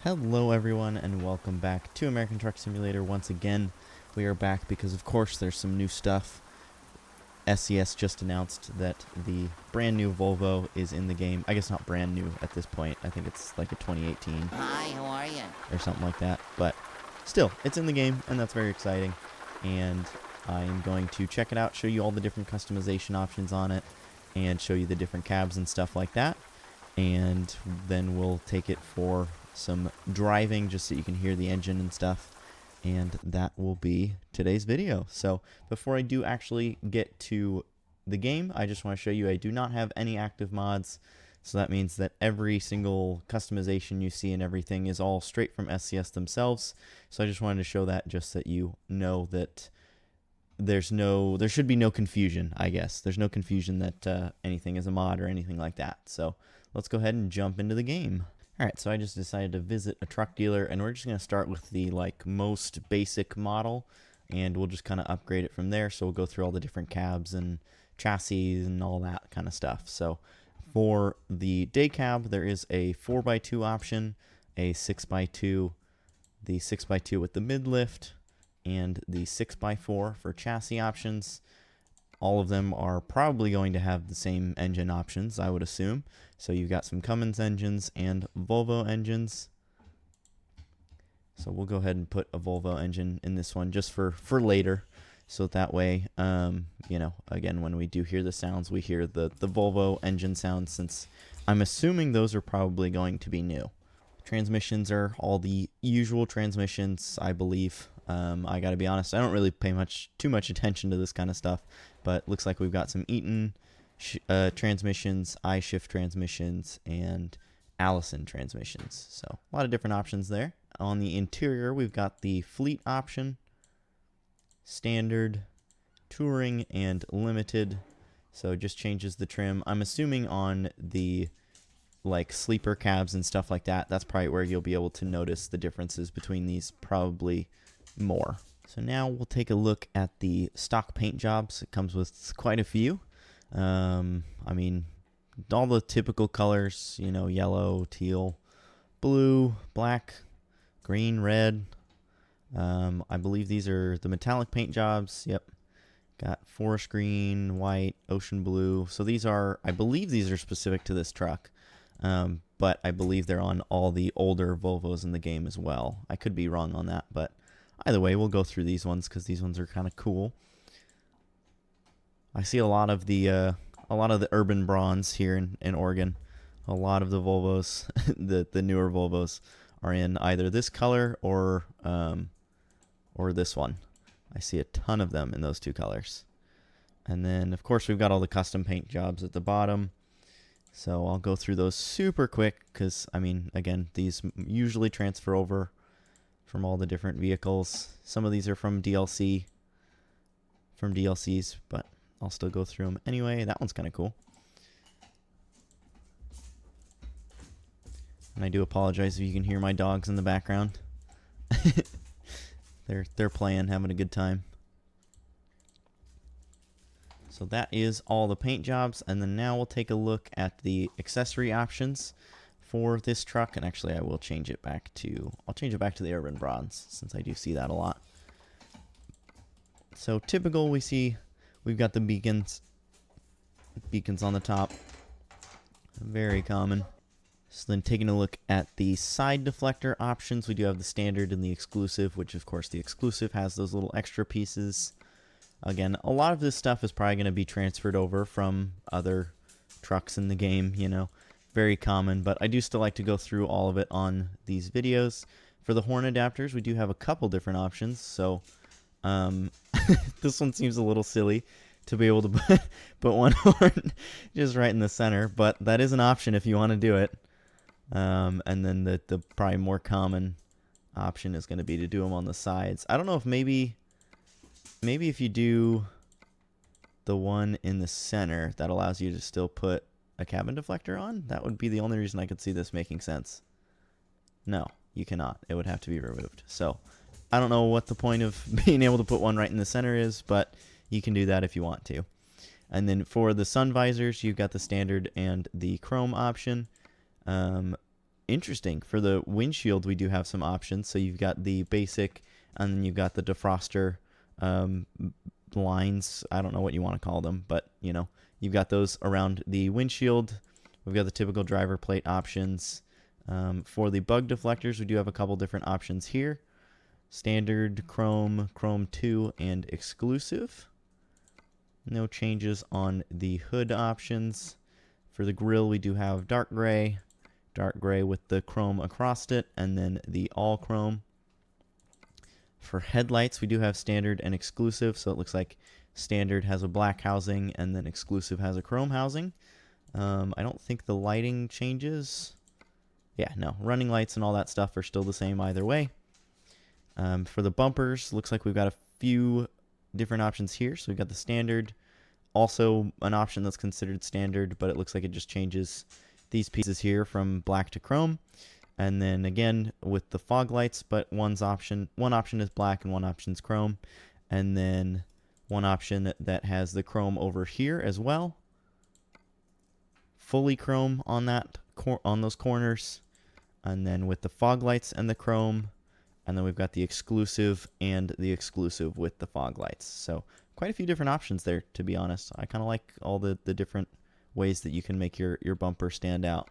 Hello everyone and welcome back to American Truck Simulator. Once again, we are back because of course there's some new stuff. SCS just announced that the brand new Volvo is in the game. I guess not brand new at this point. I think it's like a 2018. Hi, how are you? Or something like that. But still, it's in the game and that's very exciting. And I'm going to check it out, show you all the different customization options on it, and show you the different cabs and stuff like that. And then we'll take it for some driving just so you can hear the engine and stuff, and that will be today's video. So before I do actually get to the game, I just want to show you I do not have any active mods, so that means that every single customization you see and everything is all straight from SCS themselves. So I just wanted to show that just so that you know that there should be no confusion. I guess there's no confusion that anything is a mod or anything like that. So let's go ahead and jump into the game. Alright, so I just decided to visit a truck dealer, and we're just going to start with the most basic model, and we'll just kind of upgrade it from there. So we'll go through all the different cabs and chassis and all that kind of stuff. So for the day cab, there is a 4x2 option, a 6x2, the 6x2 with the mid lift, and the 6x4 for chassis options. All of them are probably going to have the same engine options, I would assume. So you've got some Cummins engines and Volvo engines. So we'll go ahead and put a Volvo engine in this one just for later. So that way, you know, again, when we do hear the sounds, we hear the Volvo engine sounds, since I'm assuming those are probably going to be new. Transmissions are all the usual transmissions, I believe. I gotta be honest, I don't really pay too much attention to this kind of stuff, but looks like we've got some Eaton transmissions, I-Shift transmissions, and Allison transmissions. So a lot of different options there. On the interior, we've got the fleet option, standard, touring, and limited. So it just changes the trim. I'm assuming on the sleeper cabs and stuff like that, that's probably where you'll be able to notice the differences between these probably more. So now we'll take a look at the stock paint jobs. It comes with quite a few. I mean, all the typical colors, you know, yellow, teal, blue, black, green, red. I believe these are the metallic paint jobs. Yep. Got forest green, white, ocean blue. So these are, I believe these are specific to this truck. But I believe they're on all the older Volvos in the game as well. I could be wrong on that, but either way, we'll go through these ones because these ones are kind of cool. I see a lot of the urban bronze here in Oregon. A lot of the Volvos, the newer Volvos, are in either this color or this one. I see a ton of them in those two colors. And then, of course, we've got all the custom paint jobs at the bottom. So I'll go through those super quick because, I mean, again, these usually transfer over from all the different vehicles. Some of these are from DLCs, but I'll still go through them anyway. That one's kind of cool. And I do apologize if you can hear my dogs in the background. They're playing, having a good time. So that is all the paint jobs, and then now we'll take a look at the accessory options for this truck. And actually, I'll change it back to the urban bronze, since I do see that a lot. So typical, we've got the beacons on the top, very common. So then taking a look at the side deflector options, we do have the standard and the exclusive, which of course the exclusive has those little extra pieces. Again, a lot of this stuff is probably going to be transferred over from other trucks in the game, you know, very common, but I do still like to go through all of it on these videos. For the horn adapters, we do have a couple different options, so this one seems a little silly to be able to put one horn just right in the center, but that is an option if you want to do it. And then the probably more common option is going to be to do them on the sides. I don't know if maybe if you do the one in the center, that allows you to still put a cabin deflector on. That would be the only reason I could see this making sense. No, you cannot. It would have to be removed. So I don't know what the point of being able to put one right in the center is, but you can do that if you want to. And then for the sun visors, you've got the standard and the chrome option. interesting. For the windshield, we do have some options. So you've got the basic, and then you've got the defroster lines. I don't know what you want to call them, but you know, you've got those around the windshield. We've got the typical driver plate options. For the bug deflectors, we do have a couple different options here. Standard, chrome, chrome 2, and exclusive. No changes on the hood options. For the grille, we do have dark gray with the chrome across it, and then the all chrome. For headlights, we do have standard and exclusive, so it looks like standard has a black housing, and then exclusive has a chrome housing. I don't think the lighting changes. Yeah, no, running lights and all that stuff are still the same either way. For the bumpers, looks like we've got a few different options here. So we've got the standard, also an option that's considered standard, but it looks like it just changes these pieces here from black to chrome. And then again with the fog lights, but one option is black and one option is chrome. And then one option that has the chrome over here as well. Fully chrome on those corners. And then with the fog lights and the chrome. And then we've got the exclusive and the exclusive with the fog lights. So quite a few different options there, to be honest. I kind of like all the different ways that you can make your bumper stand out.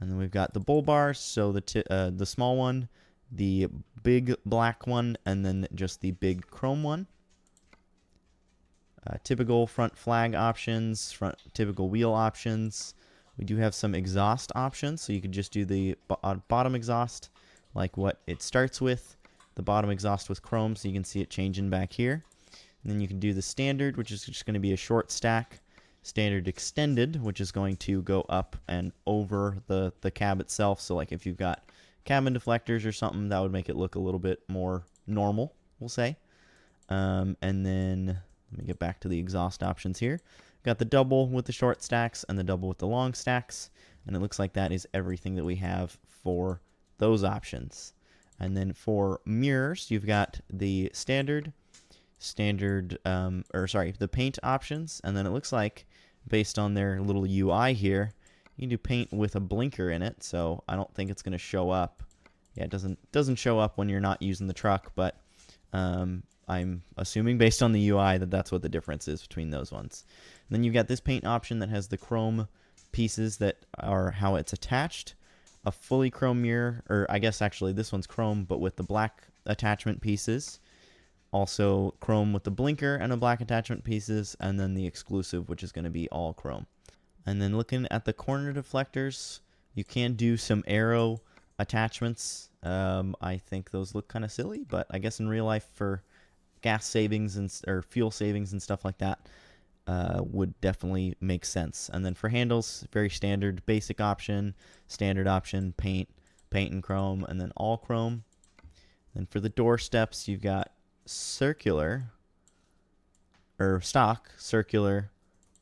And then we've got the bull bars, so the small one, the big black one, and then just the big chrome one. Typical front flag options, typical wheel options. We do have some exhaust options, so you could just do the bottom exhaust, like what it starts with, the bottom exhaust with chrome, so you can see it changing back here. And then you can do the standard, which is just going to be a short stack. Standard extended, which is going to go up and over the cab itself. So like if you've got cabin deflectors or something, that would make it look a little bit more normal, we'll say. And then let me get back to the exhaust options here. Got the double with the short stacks and the double with the long stacks. And it looks like that is everything that we have for those options. And then for mirrors, you've got the the paint options, and then it looks like based on their little UI here, you can do paint with a blinker in it, so I don't think it's going to show up. Yeah, it doesn't show up when you're not using the truck, but I'm assuming based on the UI that that's what the difference is between those ones. And then you've got this paint option that has the chrome pieces that are how it's attached. A fully chrome mirror, or I guess actually this one's chrome, but with the black attachment pieces. Also chrome with the blinker and the black attachment pieces, and then the exclusive, which is going to be all chrome. And then looking at the corner deflectors, you can do some arrow attachments. I think those look kind of silly, but I guess in real life for gas savings or fuel savings and stuff like that, would definitely make sense. And then for handles, very standard, basic option, standard option, paint and chrome, and then all chrome. Then for the door steps, you've got circular, or stock, circular,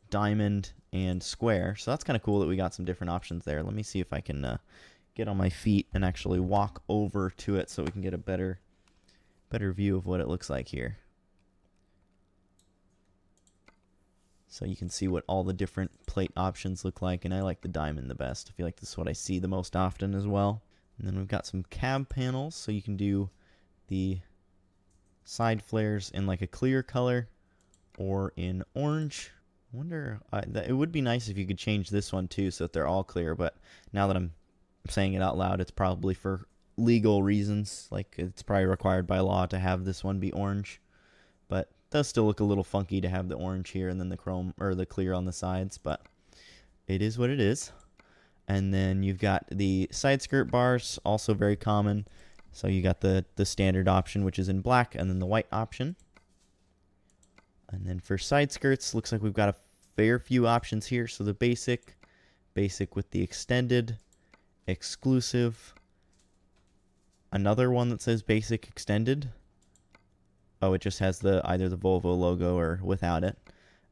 diamond, and square. So that's kind of cool that we got some different options there. Let me see if I can get on my feet and actually walk over to it so we can get a better view of what it looks like here. So you can see what all the different plate options look like, and I like the diamond the best. I feel like this is what I see the most often as well. And then we've got some cab panels, so you can do the side flares in like a clear color or in orange. I wonder, it would be nice if you could change this one too so that they're all clear, but now that I'm saying it out loud, it's probably for legal reasons. Like it's probably required by law to have this one be orange, but it does still look a little funky to have the orange here and then the chrome or the clear on the sides, but it is what it is. And then you've got the side skirt bars, also very common. So you got the standard option, which is in black, and then the white option. And then for side skirts, looks like we've got a fair few options here. So the basic with the extended, exclusive, another one that says basic extended. Oh, it just has either the Volvo logo or without it.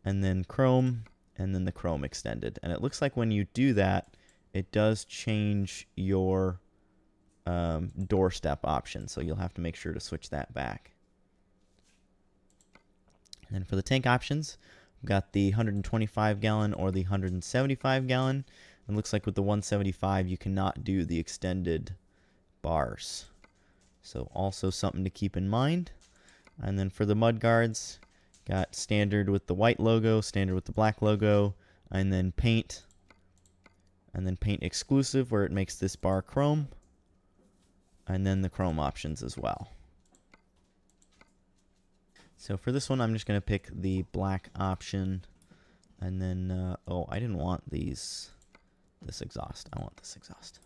And then chrome, and then the chrome extended. And it looks like when you do that, it does change your doorstep option, so you'll have to make sure to switch that back. And for the tank options, we've got the 125 gallon or the 175 gallon. It looks like with the 175 you cannot do the extended bars. So also something to keep in mind. And then for the mudguards, got standard with the white logo, standard with the black logo, and then paint exclusive where it makes this bar chrome, and then the chrome options as well. So for this one, I'm just going to pick the black option, and then, oh, I didn't want this exhaust. I want this exhaust.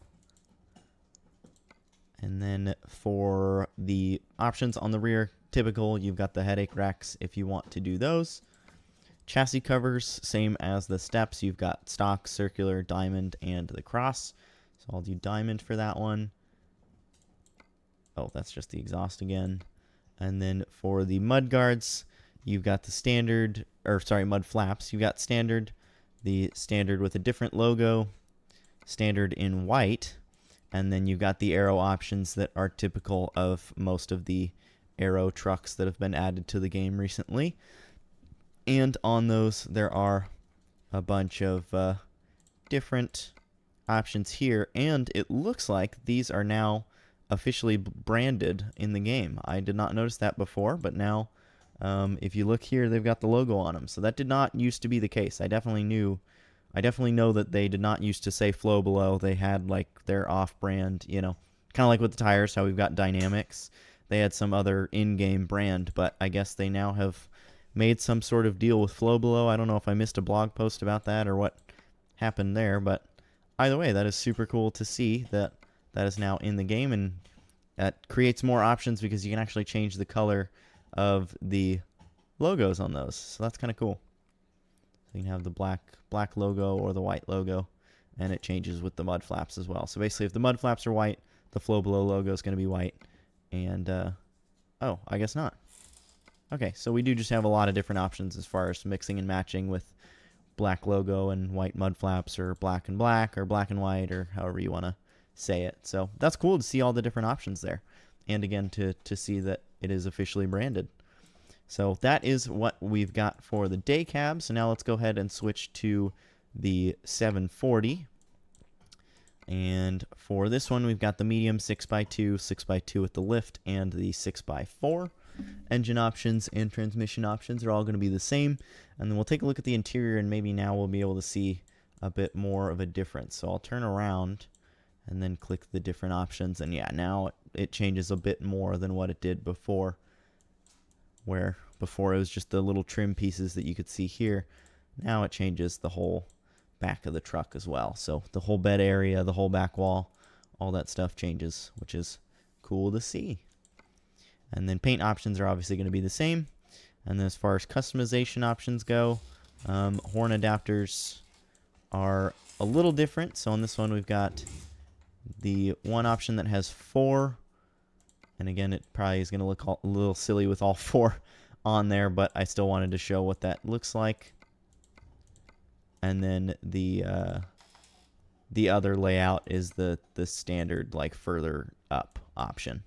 And then for the options on the rear, typical, you've got the headache racks if you want to do those. Chassis covers, same as the steps. You've got stock, circular, diamond, and the cross. So I'll do diamond for that one. Oh, that's just the exhaust again. And then for the mud guards, you've got the standard, or sorry, mud flaps. You've got standard, the standard with a different logo, standard in white, and then you've got the aero options that are typical of most of the aero trucks that have been added to the game recently. And on those, there are a bunch of different options here, and it looks like these are now officially branded in the game. I did not notice that before, but now if you look here, they've got the logo on them. So that did not used to be the case. I definitely know that they did not used to say Flow Below. They had like their off-brand, you know, kind of like with the tires, how we've got Dynamics. They had some other in-game brand, but I guess they now have made some sort of deal with Flow Below. I don't know if I missed a blog post about that or what happened there, but either way, that is super cool to see that is now in the game, and that creates more options because you can actually change the color of the logos on those. So that's kind of cool. So you can have the black logo or the white logo, and it changes with the mud flaps as well. So basically, if the mud flaps are white, the Flow Below logo is going to be white. And, oh, I guess not. Okay, so we do just have a lot of different options as far as mixing and matching with black logo and white mud flaps, or black and black, or black and white, or however you want to say it. So that's cool to see all the different options there. And again, to see that it is officially branded. So that is what we've got for the day cab. So now let's go ahead and switch to the 740. And for this one, we've got the medium 6x2, 6x2 with the lift, and the 6x4. Engine options and transmission options are all going to be the same. And then we'll take a look at the interior, and maybe now we'll be able to see a bit more of a difference. So I'll turn around and then click the different options. And yeah, now it changes a bit more than what it did before, where before it was just the little trim pieces that you could see here. Now it changes the whole back of the truck as well. So the whole bed area, the whole back wall, all that stuff changes, which is cool to see. And then paint options are obviously going to be the same. And then as far as customization options go, horn adapters are a little different. So on this one, we've got the one option that has 4. And again, it probably is going to look a little silly with all 4 on there, but I still wanted to show what that looks like. And then the other layout is the standard, like, further up option.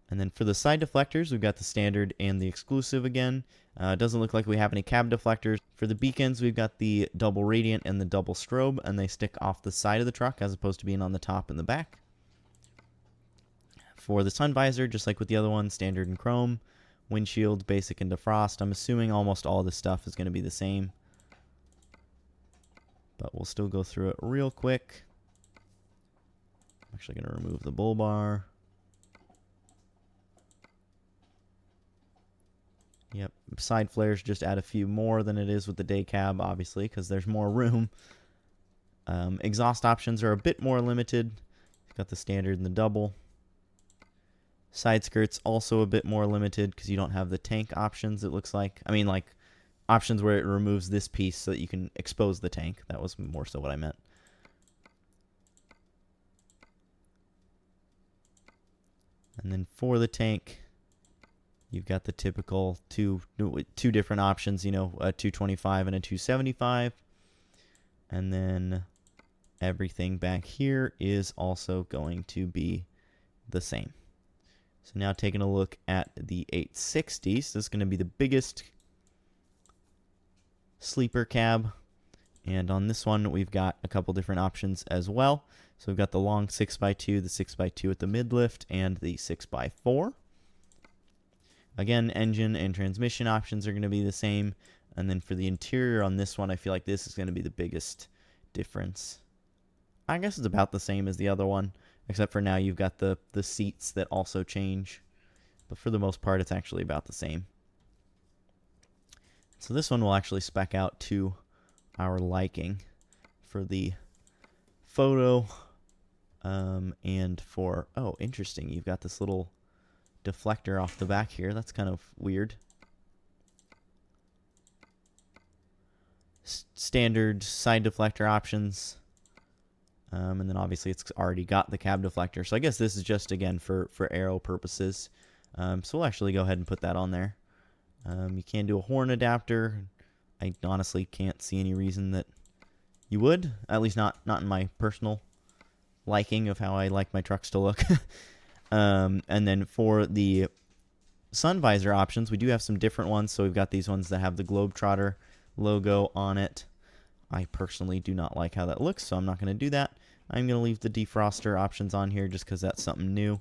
And then for the side deflectors, we've got the standard and the exclusive again. It doesn't look like we have any cab deflectors. For the beacons, we've got the double radiant and the double strobe, and they stick off the side of the truck as opposed to being on the top and the back. For the sun visor, just like with the other one, standard and chrome. Windshield, basic and defrost. I'm assuming almost all this stuff is going to be the same, but we'll still go through it real quick. I'm actually going to remove the bull bar. Yep, side flares just add a few more than it is with the day cab, obviously, because there's more room. Exhaust options are a bit more limited. You've got the standard and the double. Side skirts also a bit more limited because you don't have the tank options, it looks like. I mean, like, options where it removes this piece so that you can expose the tank. That was more so what I meant. And then for the tank, you've got the typical two different options, you know, a 225 and a 275. And then everything back here is also going to be the same. So now taking a look at the 860s, this is going to be the biggest sleeper cab And on this one, we've got a couple different options as well. So we've got the long 6x2, the 6x2 with the mid lift, and the 6x4. Again, engine and transmission options are going to be the same. And then for the interior on this one, I feel like this is going to be the biggest difference. I guess it's about the same as the other one, except for now you've got the seats that also change. But for the most part, it's actually about the same. So this one will actually spec out to our liking for the photo. And for, oh, interesting, you've got this little deflector off the back here. That's kind of weird. Standard side deflector options. And then obviously it's already got the cab deflector. So I guess this is just, again, for aero purposes. So we'll actually go ahead and put that on there. You can do a horn adapter. I honestly can't see any reason that you would. At least not in my personal liking of how I like my trucks to look. And then for the sun visor options, we do have some different ones. So we've got these ones that have the Globetrotter logo on it. I personally do not like how that looks, so I'm not going to do that. I'm going to leave the defroster options on here just because that's something new.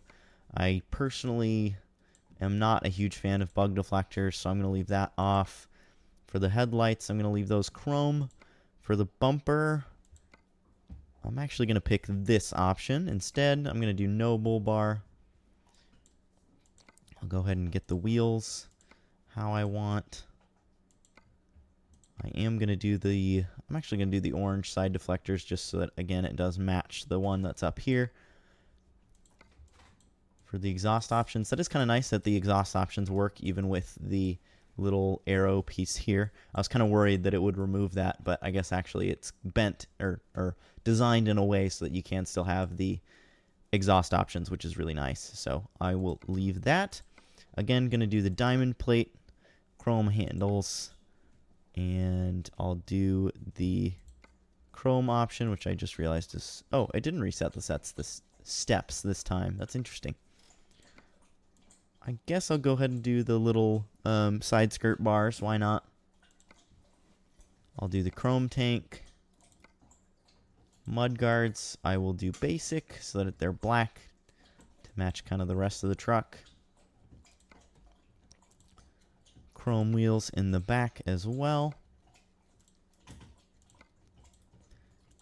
I personally am not a huge fan of bug deflectors, so I'm going to leave that off. For the headlights, I'm going to leave those chrome. For the bumper, I'm actually going to pick this option. Instead, I'm going to do no bull bar. I'll go ahead and get the wheels how I want. I am going to do I'm actually going to do the orange side deflectors just so that, again, it does match the one that's up here. For the exhaust options, that is kind of nice that the exhaust options work even with the little arrow piece here. I was kind of worried that it would remove that, but I guess actually it's bent or designed in a way so that you can still have the exhaust options, which is really nice. So I will leave that. Again, going to do the diamond plate, chrome handles, and I'll do the chrome option, which I just realized is... Oh, I didn't reset the steps this time. That's interesting. I guess I'll go ahead and do the little side skirt bars. Why not? I'll do the chrome tank. Mud guards, I will do basic so that they're black to match kind of the rest of the truck. Chrome wheels in the back as well.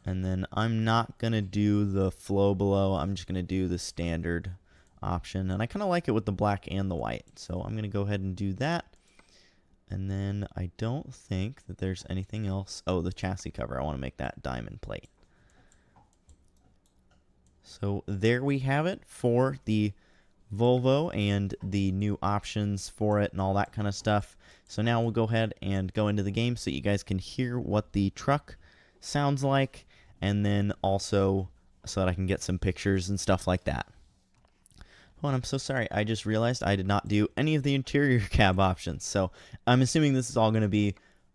And then I'm not going to do the flow below. I'm just going to do the standard option. And I kind of like it with the black and the white. So I'm going to go ahead and do that. And then I don't think that there's anything else. Oh, the chassis cover. I want to make that diamond plate. So there we have it for the Volvo and the new options for it and all that kind of stuff. So now we'll go ahead and go into the game so you guys can hear what the truck sounds like, and then also so that I can get some pictures and stuff like that. Oh, and I'm so sorry. I just realized I did not do any of the interior cab options. So I'm assuming this is all going to be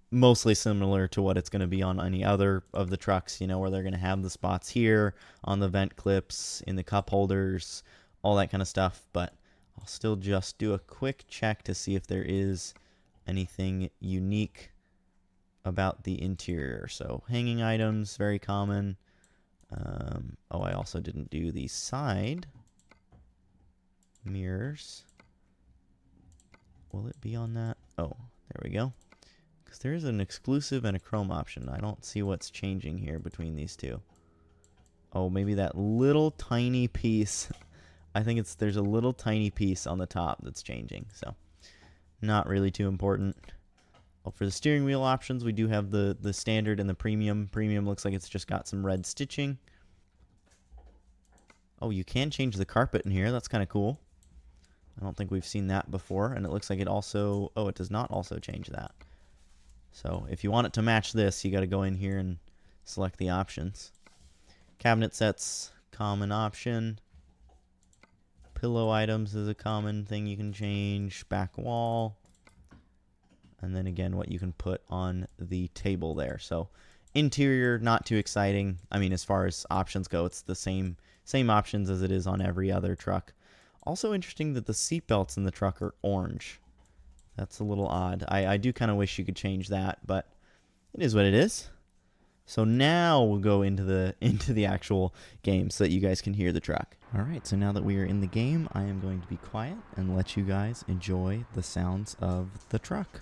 mostly similar to what it's going to be on any other of the trucks, you know, where they're going to have the spots here on the vent clips, in the cup holders, all that kind of stuff. But I'll still just do a quick check to see if there is anything unique about the interior. So hanging items, very common. Oh, I also didn't do the side mirrors. Will it be on that? Oh, there we go. Because there is an exclusive and a chrome option. I don't see what's changing here between these two. Oh, maybe that little tiny piece. I think there's a little tiny piece on the top that's changing. So not really too important. Well, for the steering wheel options, we do have the standard and the premium. Premium looks like it's just got some red stitching. Oh, you can change the carpet in here. That's kind of cool. I don't think we've seen that before. And it looks like it also... Oh, it does not also change that. So if you want it to match this, you got to go in here and select the options. Cabinet sets, common option. Pillow items is a common thing you can change. Back wall. And then again, what you can put on the table there. So interior, not too exciting. I mean, as far as options go, it's the same options as it is on every other truck. Also interesting that the seat belts in the truck are orange. That's a little odd. I do kind of wish you could change that, but it is what it is. So now we'll go into the actual game so that you guys can hear the truck. All right, so now that we are in the game, I am going to be quiet and let you guys enjoy the sounds of the truck.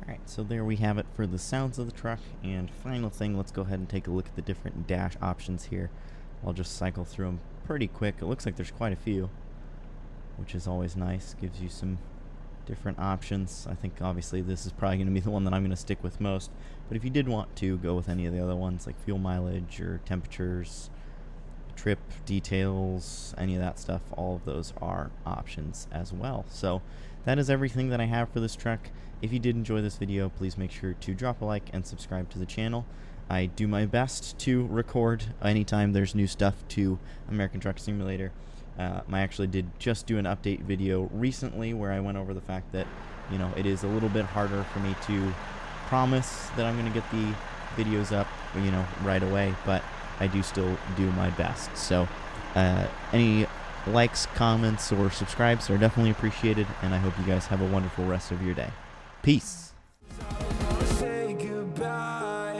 Alright, so there we have it for the sounds of the truck, and final thing, let's go ahead and take a look at the different dash options here. I'll just cycle through them pretty quick. It looks like there's quite a few, which is always nice. Gives you some different options. I think obviously this is probably going to be the one that I'm going to stick with most, but if you did want to go with any of the other ones, like fuel mileage or temperatures, trip details, any of that stuff, all of those are options as well. So that is everything that I have for this truck. If you did enjoy this video, please make sure to drop a like and subscribe to the channel. I do my best to record anytime there's new stuff to American Truck Simulator. I actually did just do an update video recently where I went over the fact that, you know, it is a little bit harder for me to promise that I'm going to get the videos up, you know, right away, but I do still do my best. So any likes, comments, or subscribes are definitely appreciated, and I hope you guys have a wonderful rest of your day. Peace. Say goodbye.